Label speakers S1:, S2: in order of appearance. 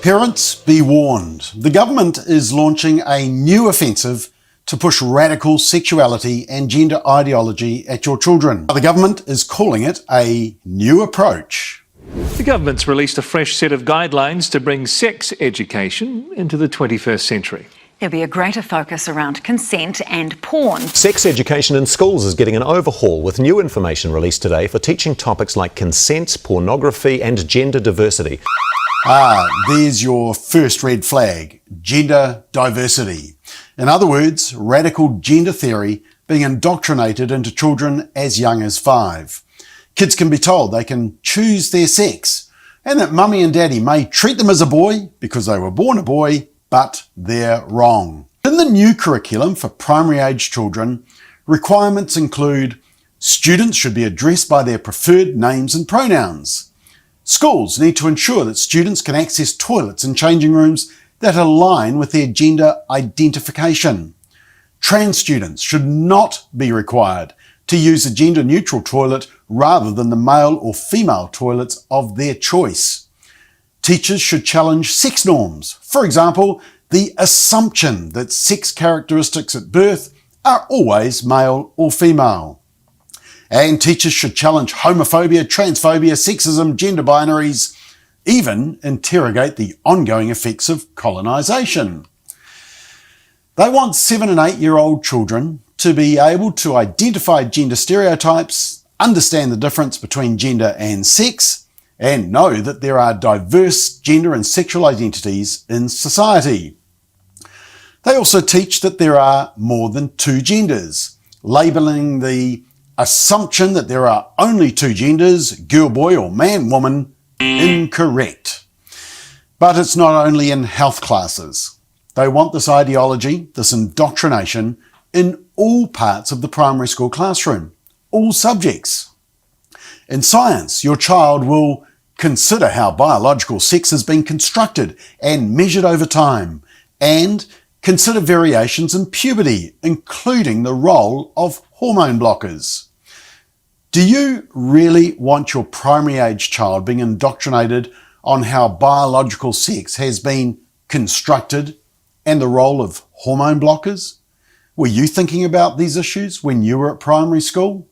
S1: Parents, be warned. The government is launching a new offensive to push radical sexuality and gender ideology at your children. The government is calling it a new approach.
S2: The government's released a fresh set of guidelines to bring sex education into the 21st century.
S3: There'll be a greater focus around consent and porn.
S4: Sex education in schools is getting an overhaul with new information released today for teaching topics like consent, pornography and gender diversity.
S1: There's your first red flag, gender diversity. In other words, radical gender theory being indoctrinated into children as young as 5. Kids can be told they can choose their sex and that mummy and daddy may treat them as a boy because they were born a boy, but they're wrong. In the new curriculum for primary age children, requirements include students should be addressed by their preferred names and pronouns. Schools need to ensure that students can access toilets and changing rooms that align with their gender identification. Trans students should not be required to use a gender-neutral toilet rather than the male or female toilets of their choice. Teachers should challenge sex norms. For example, the assumption that sex characteristics at birth are always male or female. And teachers should challenge homophobia, transphobia, sexism, gender binaries, even interrogate the ongoing effects of colonisation. They want 7 and 8-year-old children to be able to identify gender stereotypes, understand the difference between gender and sex, and know that there are diverse gender and sexual identities in society. They also teach that there are more than 2 genders, labelling the assumption that there are only 2 genders, girl-boy or man-woman, incorrect. But it's not only in health classes. They want this ideology, this indoctrination, in all parts of the primary school classroom, all subjects. In science, your child will consider how biological sex has been constructed and measured over time, and consider variations in puberty, including the role of hormone blockers. Do you really want your primary age child being indoctrinated on how biological sex has been constructed and the role of hormone blockers? Were you thinking about these issues when you were at primary school?